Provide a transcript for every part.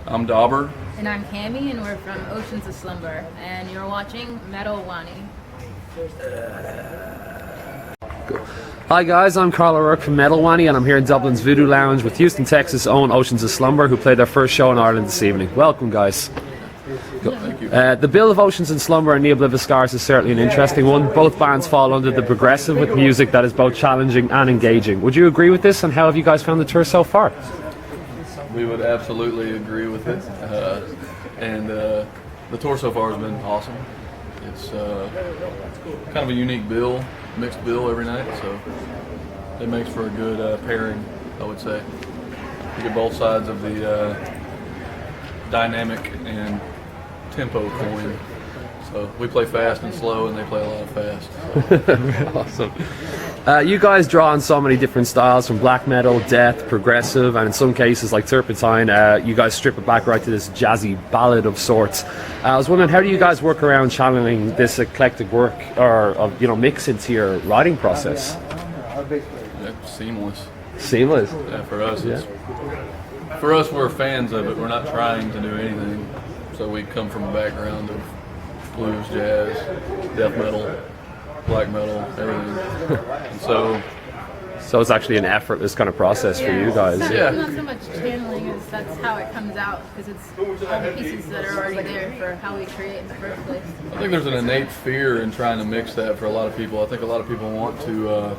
I'm Dobber. And I'm Cammie, and we're from Oceans of Slumber, and you're watching Metal Wani. Hi guys, I'm Carl O'Rourke from Metal Wani, and I'm here in Dublin's Voodoo Lounge with Houston, Texas' own Oceans of Slumber, who played their first show in Ireland this evening. Welcome, guys. Thank you. The bill of Oceans and Slumber and Neoblivious Scars is certainly an interesting one. Both bands fall under the progressive with music that is both challenging and engaging. Would you agree with this, and how have you guys found the tour so far? We would absolutely agree with it. And the tour so far has been awesome. It's kind of a unique bill, mixed bill every night, so it makes for a good pairing, I would say. You get both sides of the dynamic and tempo coin. So we play fast and slow, and they play a lot of fast. Awesome. You guys draw on so many different styles, from black metal, death, progressive, and in some cases like Turpentine, you guys strip it back right to this jazzy ballad of sorts. I was wondering, how do you guys work around channeling this eclectic work or mix into your writing process? Yeah, seamless. Seamless. Yeah, for us, for us, we're fans of it. We're not trying to do anything. So we come from a background of blues, jazz, death metal, black metal, everything. And so it's actually an effortless kind of process for you guys. Not so much channeling as that's how it comes out, because it's all the pieces that are already there for how we create in the first place. I think there's an innate fear in trying to mix that for a lot of people. I think a lot of people want to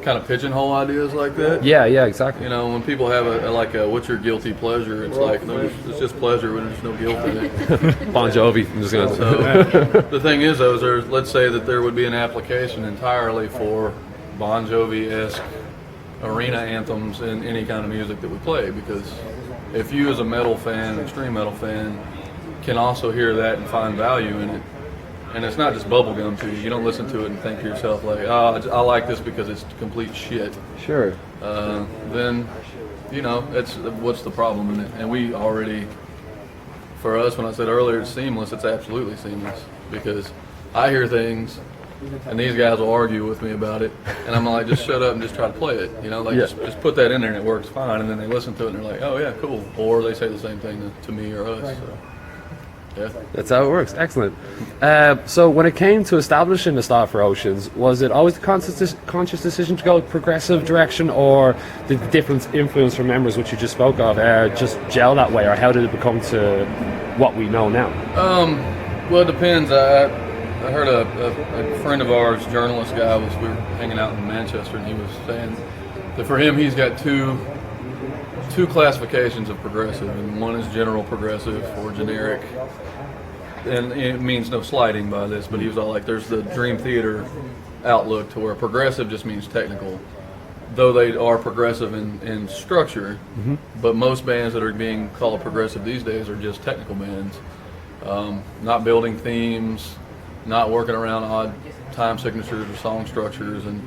kind of pigeonhole ideas like that. Yeah, exactly. You know, when people have a what's your guilty pleasure, it's like, no, it's just pleasure when there's no guilt in it. Bon Jovi. I'm just gonna. So the thing is, though, let's say that there would be an application entirely for Bon Jovi-esque arena anthems in any kind of music that we play, because if you as a metal fan, extreme metal fan, can also hear that and find value in it, and it's not just bubblegum to you. You don't listen to it and think to yourself like, oh, I like this because it's complete shit. Sure. Then, it's what's the problem in it? And we already, for us, when I said earlier it's seamless, it's absolutely seamless, because I hear things and these guys will argue with me about it, and I'm like, just shut up and just try to play it. Just put that in there and it works fine. And then they listen to it and they're like, oh yeah, cool. Or they say the same thing to me or us. So. Yeah. That's how it works. Excellent. So when it came to establishing the style for Oceans, was it always a conscious decision to go progressive direction, or did the different influence from members, which you just spoke of, just gel that way, or how did it become to what we know now? Well, it depends. I heard a friend of ours, journalist guy, we were hanging out in Manchester, and he was saying that for him, he's got two classifications of progressive, and one is general progressive or generic, and it means no slighting by this, but he was all like, there's the Dream Theater outlook to where progressive just means technical, though they are progressive in structure. Mm-hmm. But most bands that are being called progressive these days are just technical bands, not building themes, not working around odd time signatures or song structures, and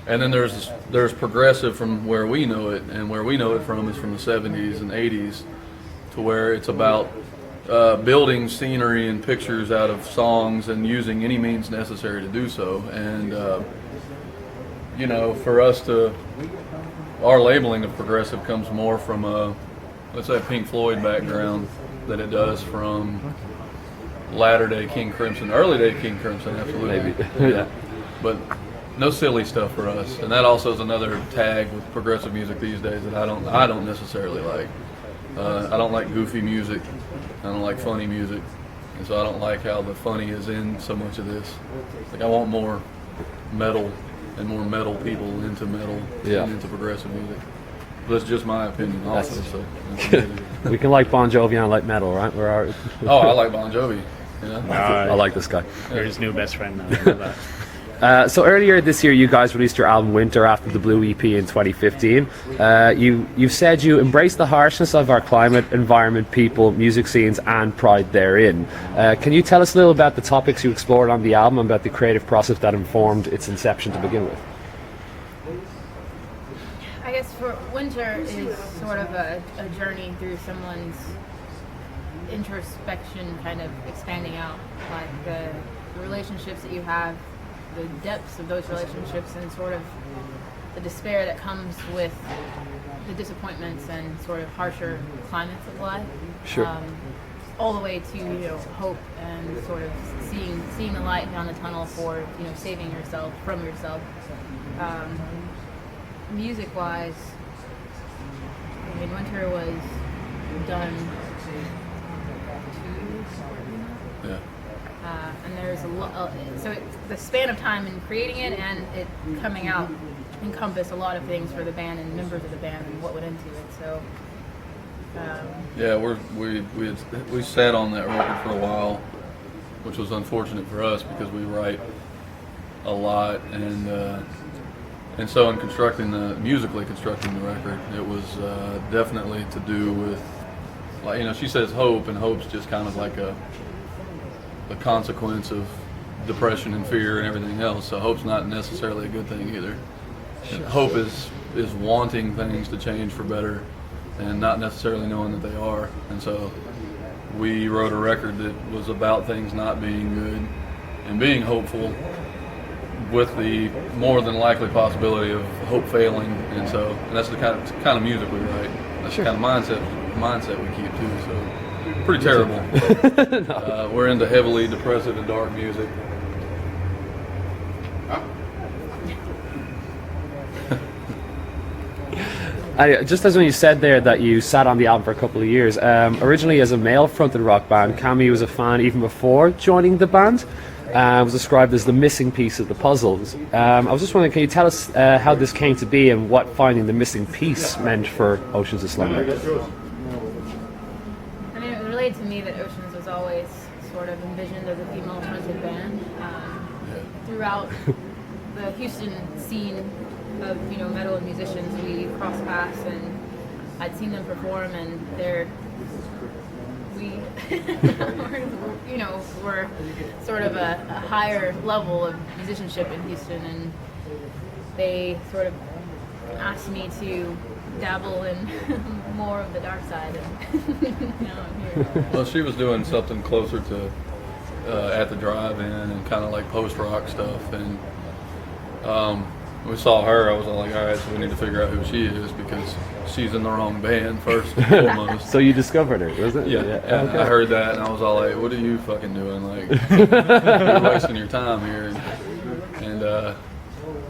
then there's progressive from where we know it, and where we know it from is from the 70s and 80s, to where it's about building scenery and pictures out of songs and using any means necessary to do so. And for us our labeling of progressive comes more from let's say a Pink Floyd background than it does from latter-day King Crimson, early-day King Crimson, absolutely. Maybe. Yeah. But no silly stuff for us, and that also is another tag with progressive music these days that I don't necessarily like. I don't like goofy music. I don't like funny music, and so I don't like how the funny is in so much of this. Like, I want more metal and more metal people into metal and into progressive music. That's just my opinion, also. So we can like Bon Jovi and like metal, right? I like Bon Jovi. Yeah. I like this guy. You're his new best friend now. So earlier this year, you guys released your album Winter after the Blue EP in 2015. You've said you embrace the harshness of our climate, environment, people, music scenes, and pride therein. Can you tell us a little about the topics you explored on the album and about the creative process that informed its inception to begin with? I guess for Winter is sort of a journey through someone's introspection, kind of expanding out, like the relationships that you have, the depths of those relationships, and sort of the despair that comes with the disappointments and sort of harsher climates of life. Sure. All the way to, you know, hope and sort of seeing the light down the tunnel for, you know, saving yourself from yourself. Music-wise, I mean, Winter was done 2 years ago. Yeah. And there's a lot, so the span of time in creating it and it coming out encompassed a lot of things for the band and members of the band and what went into it. So yeah, we sat on that record for a while, which was unfortunate for us because we write a lot, and so in musically constructing the record, it was definitely to do with, like, you know, she says hope, and hope's just kind of like a consequence of depression and fear and everything else. So hope's not necessarily a good thing either. Sure. Hope is wanting things to change for better and not necessarily knowing that they are. And so we wrote a record that was about things not being good and being hopeful with the more than likely possibility of hope failing. And that's the kind of music we write. That's the kind of mindset we keep too. So pretty terrible. No. We're into heavily depressive and dark music. Just as when you said there that you sat on the album for a couple of years, originally as a male-fronted rock band, Cammie was a fan even before joining the band. Was described as the missing piece of the puzzles. I was just wondering, can you tell us how this came to be and what finding the missing piece meant for Oceans of Slumber? I mean, it was related to me that Oceans was always sort of envisioned as a female-fronted band. Throughout the Houston scene of, you know, metal and musicians, we crossed paths, and I'd seen them perform, and we're sort of a higher level of musicianship in Houston, and they sort of asked me to dabble in more of the dark side, and now I'm here. Well, she was doing something closer to At the Drive-In and kind of like post-rock stuff, and we saw her. I was like, all right, so we need to figure out who she is because she's in the wrong band first and foremost. So you discovered her, was it? Yeah. Okay. I heard that and I was all like, what are you fucking doing? Like, you're wasting your time here. And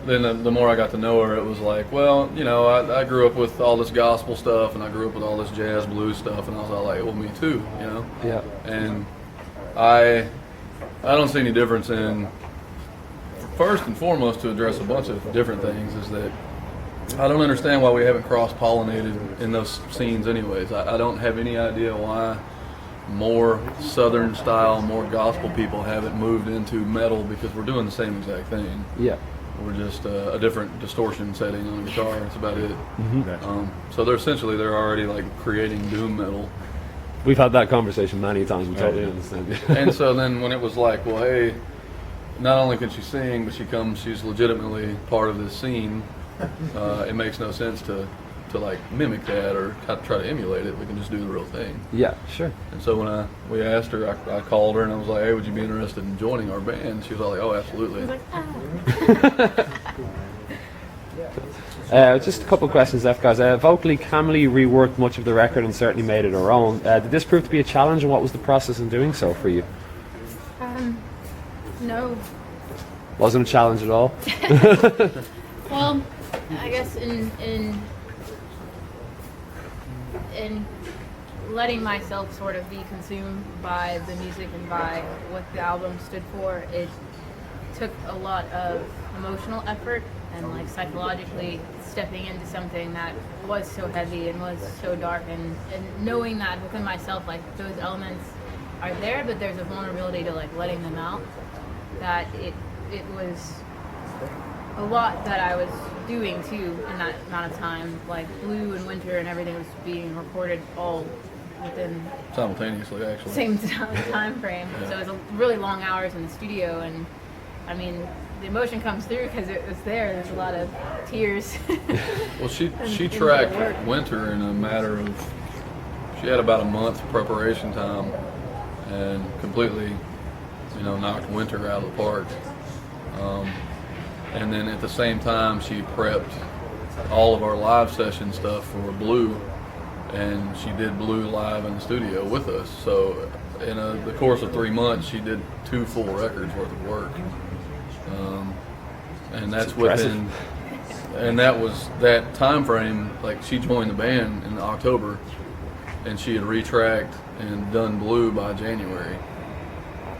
then the more I got to know her, it was like, well, you know, I grew up with all this gospel stuff and I grew up with all this jazz blues stuff, and I was all like, well, me too, you know? Yeah. And I don't see any difference in, first and foremost, to address a bunch of different things, is that I don't understand why we haven't cross-pollinated in those scenes anyways. I don't have any idea why more southern style, more gospel people haven't moved into metal, because we're doing the same exact thing. Yeah. We're just a different distortion setting on a guitar. That's about it. Mm-hmm. So they're already like creating doom metal. We've had that conversation many times. We totally understand. And so then when it was like, well, hey, not only can she sing, but she's legitimately part of this scene. It makes no sense to like mimic that or try to emulate it. We can just do the real thing. Yeah, sure. And so when we asked her, I called her and I was like, hey, would you be interested in joining our band? She was all like, oh, absolutely. Just a couple of questions left, guys. Vocally, Cammie reworked much of the record and certainly made it her own. Did this prove to be a challenge, and what was the process in doing so for you? No. Wasn't a challenge at all? Well, I guess in letting myself sort of be consumed by the music and by what the album stood for, it took a lot of emotional effort and like psychologically stepping into something that was so heavy and was so dark, and knowing that within myself, like, those elements are there, but there's a vulnerability to like letting them out, that it was a lot that I was doing too in that amount of time. Like Blue and Winter and everything was being recorded all within simultaneously, actually. Same time frame. Yeah. So it was really long hours in the studio, and I mean, the emotion comes through because it was there. There's a lot of tears. Well, she tracked Winter in a matter of, she had about a month preparation time and completely, you know, knocked Winter out of the park. And then at the same time, she prepped all of our live session stuff for Blue, and she did Blue live in the studio with us. So in the course of 3 months, she did 2 full records worth of work, and that's within. And that was that time frame. Like, she joined the band in October, and she had retracked and done Blue by January.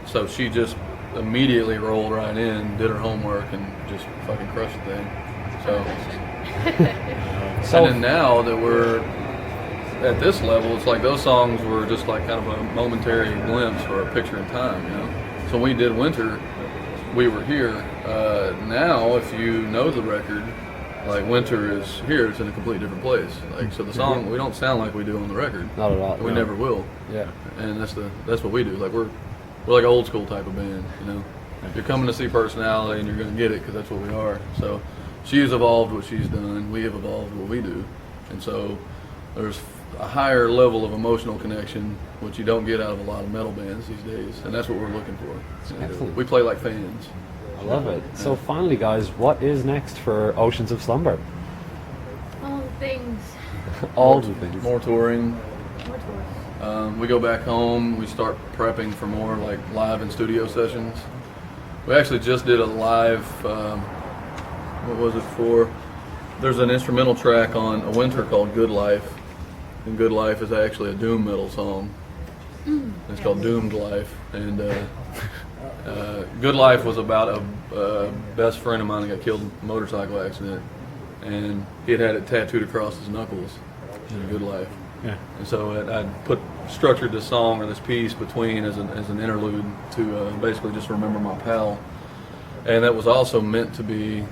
So she just immediately rolled right in, did her homework, and just fucking crushed the thing. So and then now that we're at this level, it's like those songs were just like kind of a momentary glimpse or a picture in time, you know. So when we did Winter, we were here. Now, if you know the record, like Winter is here, it's in a completely different place. Like, so the song, we don't sound like we do on the record. Not at all. We never will. Yeah. And that's what we do. Like, we're like an old school type of band, you know. You're coming to see personality, and you're going to get it because that's what we are. So she's evolved what she's done. We have evolved what we do. And so there's a higher level of emotional connection, which you don't get out of a lot of metal bands these days. And that's what we're looking for. Excellent. We play like fans. I love it. So finally, guys, what is next for Oceans of Slumber? All the things. All the things. More touring. More tours. We go back home. We start prepping for more like live and studio sessions. We actually just did a live. What was it for? There's an instrumental track on a Winter called "Good Life," and "Good Life" is actually a doom metal song. It's called "Doomed Life," and "Good Life" was about a best friend of mine that got killed in a motorcycle accident, and he had it tattooed across his knuckles. "Good Life." Yeah. And so I structured this song or this piece between as an interlude to basically just remember my pal, and that was also meant to be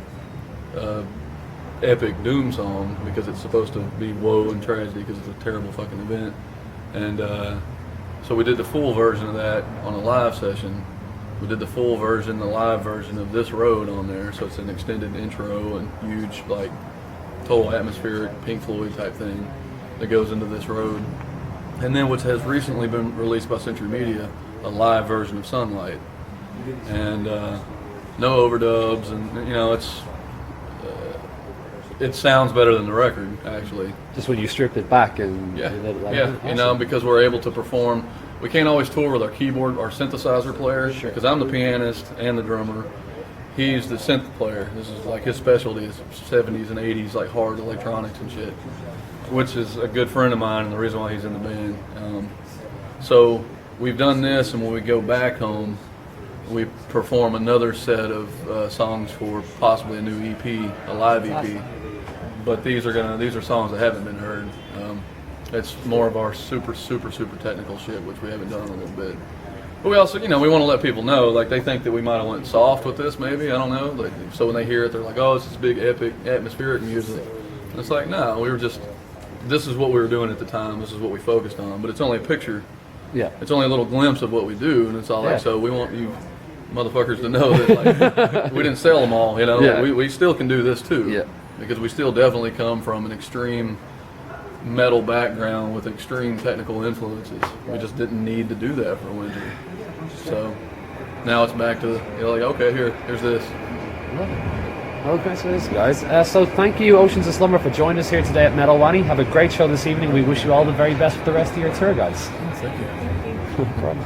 epic doom song because it's supposed to be woe and tragedy because it's a terrible fucking event. And so we did the full version of that on a live session. We did the full version, the live version of This Road on there, so it's an extended intro and huge, like, total atmospheric Pink Floyd type thing that goes into This Road. And then what has recently been released by Century Media, a live version of Sunlight. And no overdubs, and you know, it sounds better than the record, actually. Just when you stripped it back and Yeah, you did it like, yeah, awesome. you know, because we're able to perform. We can't always tour with our keyboard, our synthesizer player, because I'm the pianist and the drummer. He's the synth player. This is like his specialty is 70s and 80s, like hard electronics and shit, which is a good friend of mine and the reason why he's in the band. So we've done this, and when we go back home, we perform another set of songs for possibly a new EP, a live EP. But these are songs that haven't been heard. It's more of our super technical shit, which we haven't done in a little bit. But we also, you know, we want to let people know, like, they think that we might have went soft with this, maybe, I don't know. Like, so when they hear it, they're like, oh, it's this big, epic, atmospheric music. And it's like, no, this is what we were doing at the time, this is what we focused on. But it's only a picture. Yeah. It's only a little glimpse of what we do, and it's all Yeah. like, so we want you motherfuckers to know that, like, we didn't sell them all, you know. Yeah. We still can do this, too. Yeah. Because we still definitely come from an extreme metal background with extreme technical influences. We just didn't need to do that for Winter. So now it's back to, you're like, okay, here's this. Okay, so this, guys. So thank you, Oceans of Slumber, for joining us here today at Metal Wanny. Have a great show this evening. We wish you all the very best for the rest of your tour, guys. Thank you. No problem.